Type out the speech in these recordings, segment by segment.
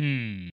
Hmm.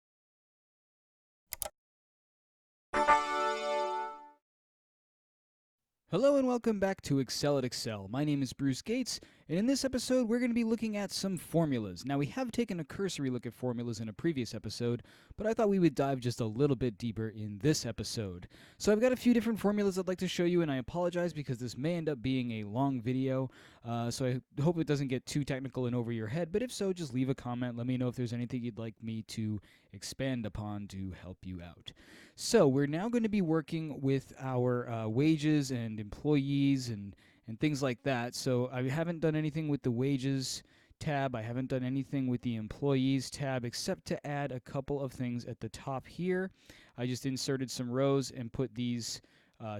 Hello and welcome back to Excel at Excel. My name is Bruce Gates, and in this episode we're going to be looking at some formulas. Now we have taken a cursory look at formulas in a previous episode, but I thought we would dive just a little bit deeper in this episode. So I've got a few different formulas I'd like to show you, and I apologize because this may end up being a long video, so I hope it doesn't get too technical and over your head, but if so, just leave a comment. Let me know if there's anything you'd like me to expand upon to help you out. So we're now going to be working with our wages and employees and things like that. So I haven't done anything with the wages tab. I haven't done anything with the employees tab except to add a couple of things at the top here. I just inserted some rows and put these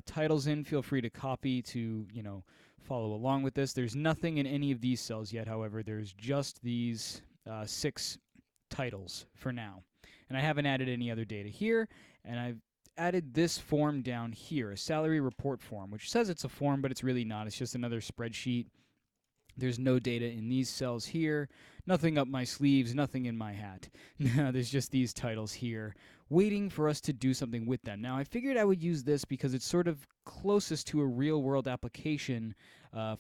titles in. Feel free to copy to, follow along with this. There's nothing in any of these cells yet, however. There's just these 6 titles for now. And I haven't added any other data here, and I've added this form down here, a salary report form, which says it's a form, but it's really not. It's just another spreadsheet. There's no data in these cells here, nothing up my sleeves, nothing in my hat. There's just these titles here, waiting for us to do something with them. Now, I figured I would use this because it's sort of closest to a real-world application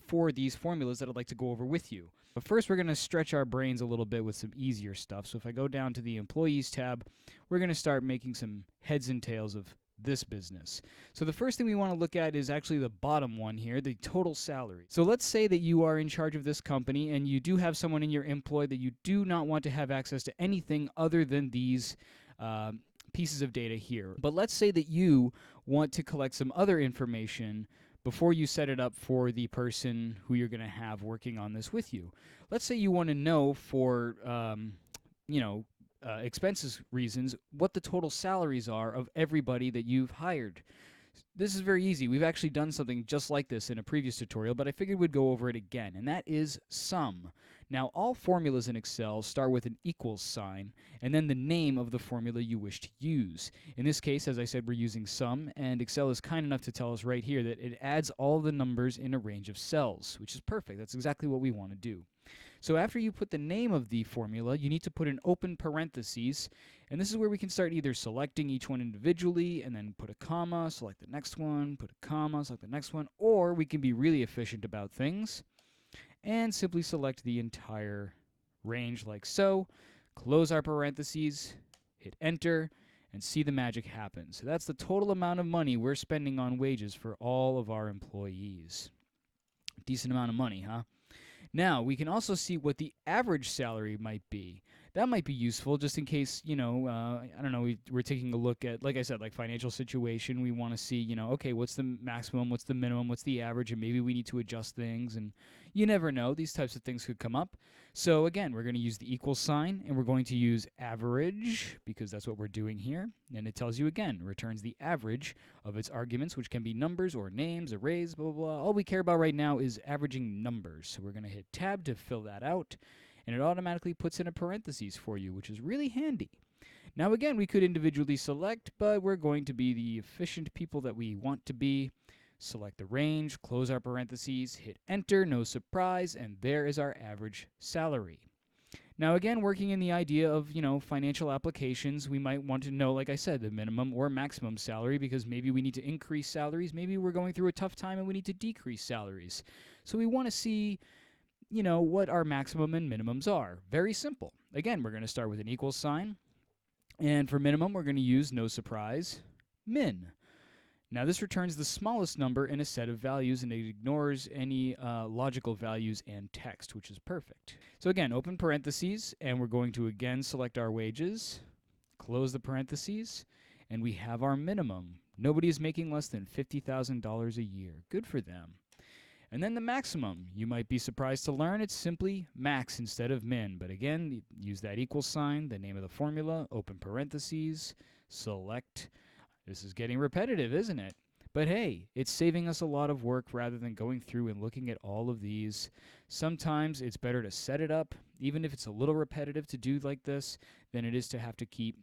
for these formulas that I'd like to go over with you. But first, we're going to stretch our brains a little bit with some easier stuff. So if I go down to the Employees tab, we're going to start making some heads and tails of this business. So the first thing we want to look at is actually the bottom one here, the total salary. So let's say that you are in charge of this company and you do have someone in your employ that you do not want to have access to anything other than these pieces of data here. But let's say that you want to collect some other information before you set it up for the person who you're going to have working on this with you. Let's say you want to know for, expenses reasons, what the total salaries are of everybody that you've hired. This is very easy. We've actually done something just like this in a previous tutorial, but I figured we'd go over it again, and that is sum. Now, all formulas in Excel start with an equals sign, and then the name of the formula you wish to use. In this case, as I said, we're using sum, and Excel is kind enough to tell us right here that it adds all the numbers in a range of cells, which is perfect. That's exactly what we want to do. So after you put the name of the formula, you need to put an open parentheses, and this is where we can start either selecting each one individually and then put a comma, select the next one, put a comma, select the next one, or we can be really efficient about things and simply select the entire range like so, close our parentheses, hit enter, and see the magic happen. So that's the total amount of money we're spending on wages for all of our employees. Decent amount of money, huh? Now, we can also see what the average salary might be. That might be useful just in case, I don't know, we're taking a look at, like I said, like financial situation. We want to see, okay, what's the maximum, what's the minimum, what's the average, and maybe we need to adjust things. And you never know. These types of things could come up. So again, we're going to use the equal sign, and we're going to use average because that's what we're doing here. And it tells you again, returns the average of its arguments, which can be numbers or names, arrays, blah, blah, blah. All we care about right now is averaging numbers. So we're going to hit tab to fill that out, and it automatically puts in a parentheses for you, which is really handy. Now again, we could individually select, but we're going to be the efficient people that we want to be. Select the range, close our parentheses, hit enter, no surprise, and there is our average salary. Now again, working in the idea of, financial applications, we might want to know, like I said, the minimum or maximum salary because maybe we need to increase salaries, maybe we're going through a tough time and we need to decrease salaries. So we want to see, what our maximum and minimums are. Very simple. Again, we're going to start with an equal sign, and for minimum, we're going to use, no surprise, min. Now this returns the smallest number in a set of values, and it ignores any logical values and text, which is perfect. So again, open parentheses, and we're going to again select our wages, close the parentheses, and we have our minimum. Nobody is making less than $50,000 a year. Good for them. And then the maximum. You might be surprised to learn it's simply max instead of min. But again, use that equal sign, the name of the formula, open parentheses, select. This is getting repetitive, isn't it? But hey, it's saving us a lot of work rather than going through and looking at all of these. Sometimes it's better to set it up, even if it's a little repetitive to do like this, than it is to have to keep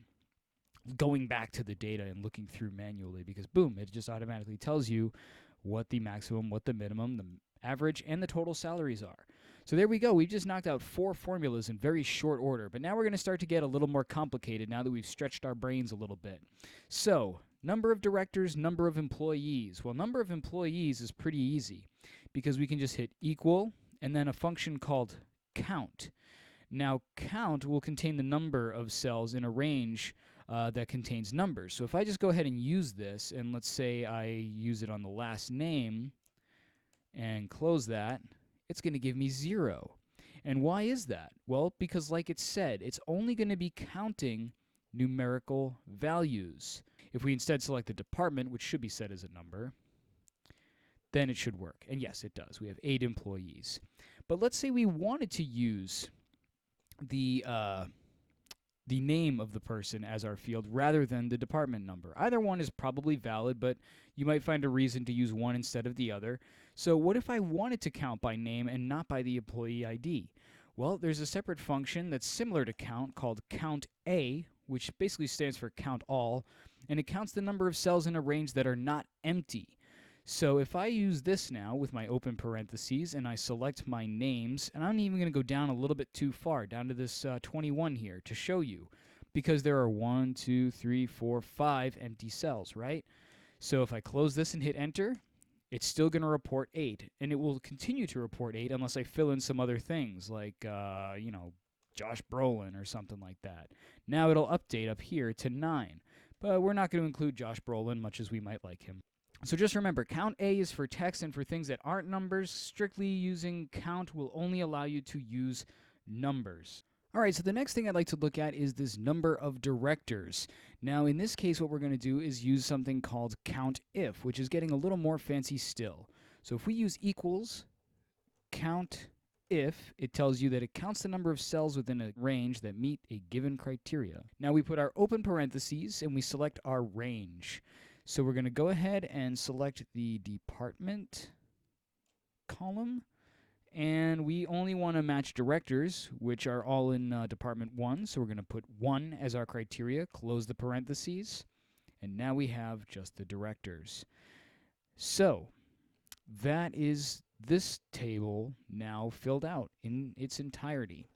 going back to the data and looking through manually because, boom, it just automatically tells you what the maximum, what the minimum, the average, and the total salaries are. So there we go. We've just knocked out 4 formulas in very short order. But now we're going to start to get a little more complicated now that we've stretched our brains a little bit. So, number of directors, number of employees. Well, number of employees is pretty easy because we can just hit equal and then a function called count. Now, count will contain the number of cells in a range that contains numbers. So if I just go ahead and use this, and let's say I use it on the last name and close that, it's going to give me 0. And why is that? Well, because like it said, it's only going to be counting numerical values. If we instead select the department, which should be set as a number, then it should work. And yes, it does. We have 8 employees. But let's say we wanted to use the name of the person as our field rather than the department number. Either one is probably valid, but you might find a reason to use one instead of the other. So what if I wanted to count by name and not by the employee ID? Well, there's a separate function that's similar to count called COUNTA, which basically stands for count all, and it counts the number of cells in a range that are not empty. So if I use this now with my open parentheses and I select my names, and I'm even going to go down a little bit too far, down to this 21 here to show you, because there are 1, 2, 3, 4, 5 empty cells, right? So if I close this and hit enter, it's still going to report 8, and it will continue to report 8 unless I fill in some other things like, Josh Brolin or something like that. Now it'll update up here to 9, but we're not going to include Josh Brolin much as we might like him. So just remember, count A is for text and for things that aren't numbers. Strictly using count will only allow you to use numbers. All right, so the next thing I'd like to look at is this number of directors. Now, in this case, what we're going to do is use something called COUNTIF, which is getting a little more fancy still. So if we use equals COUNTIF, it tells you that it counts the number of cells within a range that meet a given criteria. Now, we put our open parentheses and we select our range. So we're going to go ahead and select the department column, and we only want to match directors, which are all in department 1. So we're going to put 1 as our criteria, close the parentheses, and now we have just the directors. So that is this table now filled out in its entirety.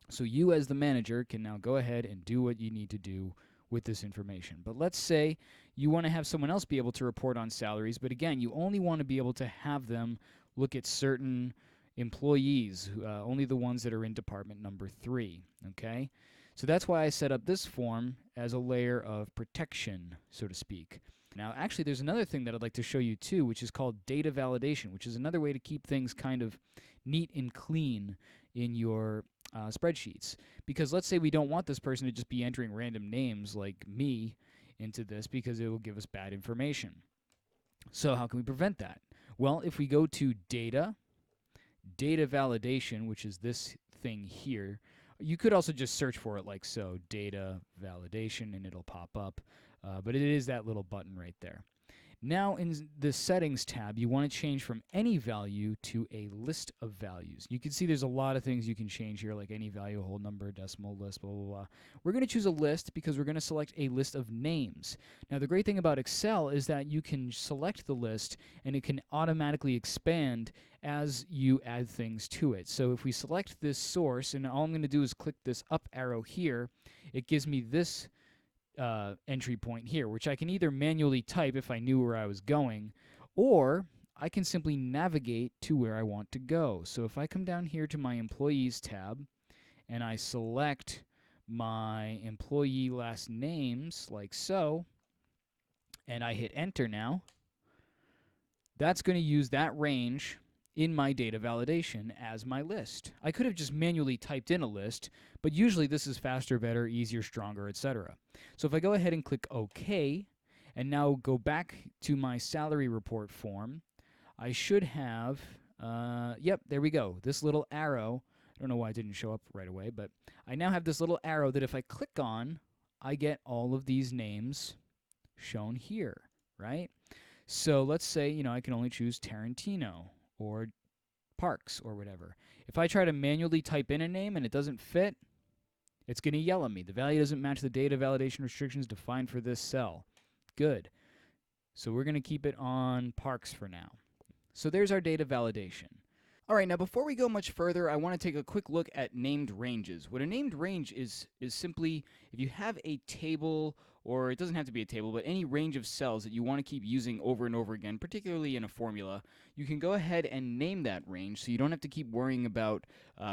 So you as the manager can now go ahead and do what you need to do with this information. But let's say you want to have someone else be able to report on salaries, but again, you only want to be able to have them look at certain employees, only the ones that are in department number 3, okay? So that's why I set up this form as a layer of protection, so to speak. Now, actually, there's another thing that I'd like to show you too, which is called data validation, which is another way to keep things kind of neat and clean in your spreadsheets. Because let's say we don't want this person to just be entering random names like me into this because it will give us bad information. So how can we prevent that? Well, if we go to data validation, which is this thing here, you could also just search for it like so, data validation, and it'll pop up. But it is that little button right there. Now in the settings tab, you want to change from any value to a list of values. You can see there's a lot of things you can change here, like any value, whole number, decimal, list, blah, blah, blah. We're going to choose a list because we're going to select a list of names. Now the great thing about Excel is that you can select the list and it can automatically expand as you add things to it. So if we select this source, and all I'm going to do is click this up arrow here, it gives me this entry point here, which I can either manually type if I knew where I was going, or I can simply navigate to where I want to go. So if I come down here to my employees tab and I select my employee last names like so, and I hit enter now, that's going to use that range in my data validation as my list. I could have just manually typed in a list, but usually this is faster, better, easier, stronger, etc. So if I go ahead and click OK, and now go back to my salary report form, I should have, yep, there we go, this little arrow. I don't know why it didn't show up right away, but I now have this little arrow that if I click on, I get all of these names shown here, right? So let's say, I can only choose Tarantino or Parks or whatever. If I try to manually type in a name and it doesn't fit, it's going to yell at me. The value doesn't match the data validation restrictions defined for this cell. Good. So we're going to keep it on Parks for now. So there's our data validation. All right, now before we go much further, I want to take a quick look at named ranges. What a named range is simply if you have a table, or it doesn't have to be a table, but any range of cells that you want to keep using over and over again, particularly in a formula, you can go ahead and name that range so you don't have to keep worrying about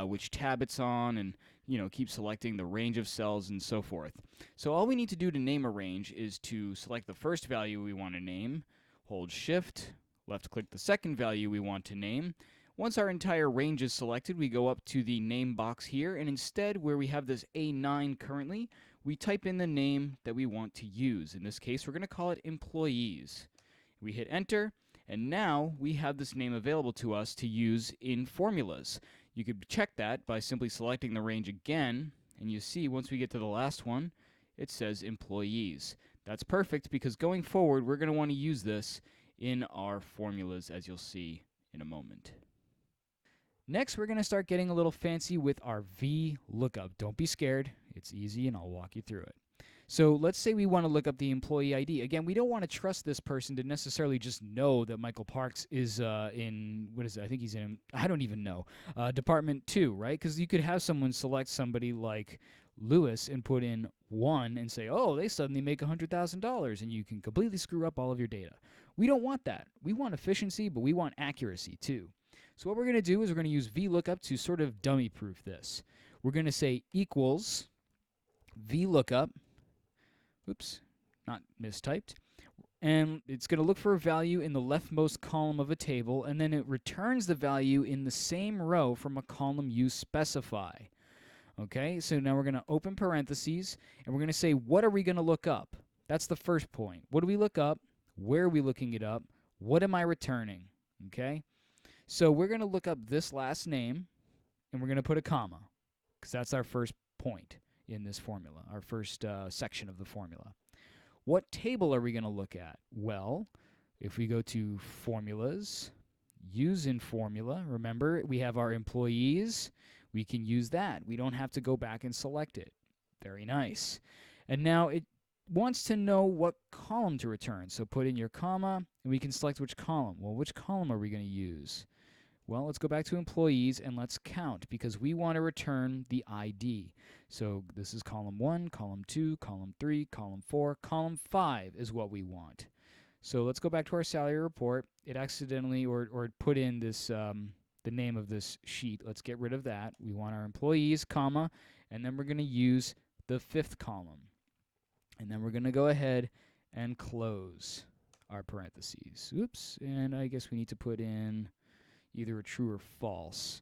which tab it's on and keep selecting the range of cells and so forth. So all we need to do to name a range is to select the first value we want to name, hold Shift, left click the second value we want to name. Once our entire range is selected, we go up to the name box here, and instead, where we have this A9 currently, we type in the name that we want to use. In this case, we're going to call it employees. We hit enter, and now we have this name available to us to use in formulas. You could check that by simply selecting the range again, and you see once we get to the last one, it says employees. That's perfect because going forward, we're going to want to use this in our formulas, as you'll see in a moment. Next, we're going to start getting a little fancy with our VLOOKUP. Don't be scared. It's easy, and I'll walk you through it. So let's say we want to look up the employee ID. Again, we don't want to trust this person to necessarily just know that Michael Parks is in, what is it? I think he's in, I don't even know, Department 2, right? Because you could have someone select somebody like Lewis and put in 1 and say, oh, they suddenly make $100,000, and you can completely screw up all of your data. We don't want that. We want efficiency, but we want accuracy too. So what we're going to do is we're going to use VLOOKUP to sort of dummy-proof this. We're going to say equals VLOOKUP. Oops, not mistyped. And it's going to look for a value in the leftmost column of a table, and then it returns the value in the same row from a column you specify. Okay, so now we're going to open parentheses, and we're going to say, what are we going to look up? That's the first point. What do we look up? Where are we looking it up? What am I returning? Okay? So we're going to look up this last name, and we're going to put a comma, because that's our first point in this formula, our first section of the formula. What table are we going to look at? Well, if we go to Formulas, Use in Formula, remember we have our employees. We can use that. We don't have to go back and select it. Very nice. And now it wants to know what column to return. So put in your comma, and we can select which column. Well, which column are we going to use? Well, let's go back to employees and let's count because we want to return the ID. So this is column 1, column 2, column 3, column 4, column 5 is what we want. So let's go back to our salary report. It accidentally or it put in this the name of this sheet. Let's get rid of that. We want our employees, comma, and then we're going to use the 5th column. And then we're going to go ahead and close our parentheses. Oops, and I guess we need to put in either a true or false.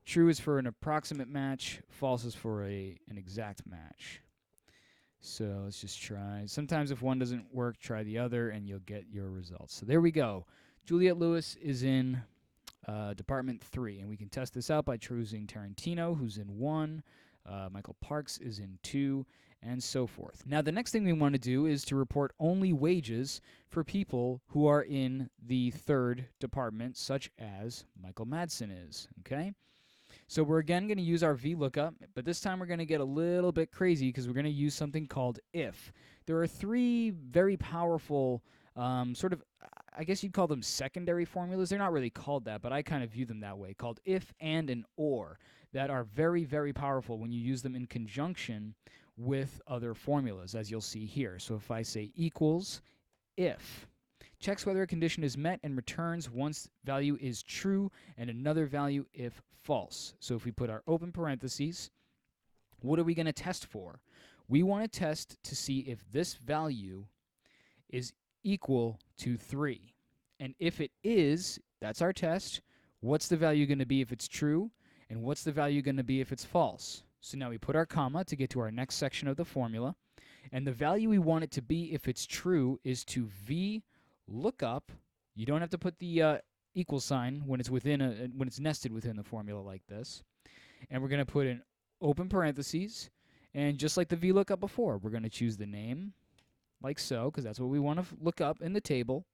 True is for an approximate match. False is for an exact match. So let's just try. Sometimes if one doesn't work, try the other, and you'll get your results. So there we go. Juliet Lewis is in Department 3, and we can test this out by choosing Tarantino, who's in 1. Michael Parks is in 2, and so forth. Now, the next thing we want to do is to report only wages for people who are in the 3rd department, such as Michael Madsen is, okay? So we're again going to use our VLOOKUP, but this time we're going to get a little bit crazy because we're going to use something called if. There are 3 very powerful sort of, I guess you'd call them secondary formulas. They're not really called that, but I kind of view them that way, called if, and or, that are very, very powerful when you use them in conjunction with other formulas, as you'll see here. So if I say equals if, checks whether a condition is met and returns once value is true and another value if false. So if we put our open parentheses, what are we going to test for? We want to test to see if this value is equal to 3. And if it is, that's our test. What's the value going to be if it's true? And what's the value going to be if it's false? So now we put our comma to get to our next section of the formula. And the value we want it to be if it's true is to VLOOKUP. You don't have to put the equal sign when it's when it's nested within the formula like this. And we're going to put in open parentheses. And just like the VLOOKUP before, we're going to choose the name like so, because that's what we want to look up in the table.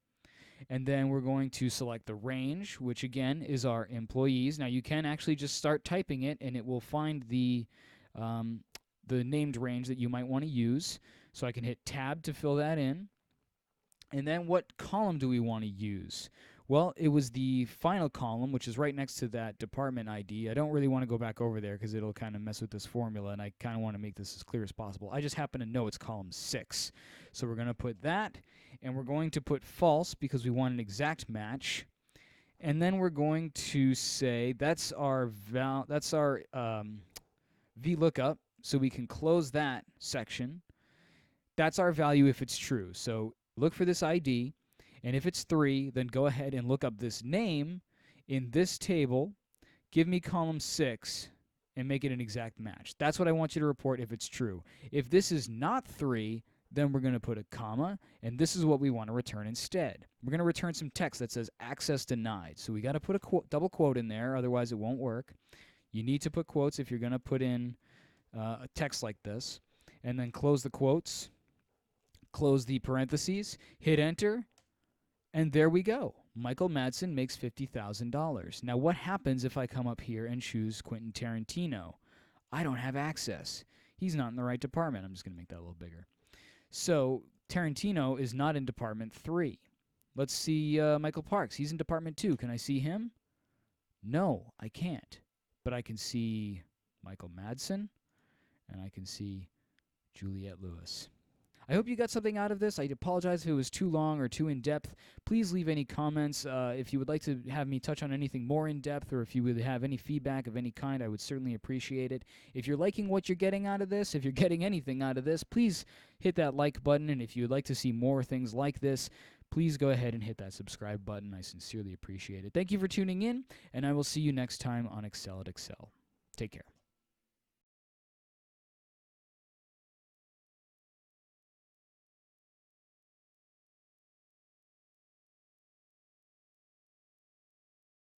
And then we're going to select the range, which again is our employees. Now you can actually just start typing it, and it will find the named range that you might want to use. So I can hit Tab to fill that in. And then what column do we want to use? Well, it was the final column, which is right next to that department ID. I don't really want to go back over there because it'll kind of mess with this formula, and I kind of want to make this as clear as possible. I just happen to know it's column 6. So we're going to put that, and we're going to put false because we want an exact match. And then we're going to say that's our VLOOKUP, so we can close that section. That's our value if it's true. So look for this ID, and if it's 3, then go ahead and look up this name in this table, give me column 6, and make it an exact match. That's what I want you to report if it's true. If this is not 3, then we're going to put a comma, and this is what we want to return instead. We're going to return some text that says access denied. So we got to put a double quote in there, otherwise it won't work. You need to put quotes if you're going to put in a text like this, and then close the quotes, close the parentheses, hit enter, and there we go. Michael Madsen makes $50,000. Now what happens if I come up here and choose Quentin Tarantino? I don't have access. He's not in the right department. I'm just going to make that a little bigger. So Tarantino is not in Department 3. Let's see Michael Parks. He's in Department 2. Can I see him? No, I can't. But I can see Michael Madsen, and I can see Juliette Lewis. I hope you got something out of this. I apologize if it was too long or too in-depth. Please leave any comments. If you would like to have me touch on anything more in-depth, or if you would have any feedback of any kind, I would certainly appreciate it. If you're liking what you're getting out of this, if you're getting anything out of this, please hit that like button. And if you would like to see more things like this, please go ahead and hit that subscribe button. I sincerely appreciate it. Thank you for tuning in, and I will see you next time on Excel at Excel. Take care.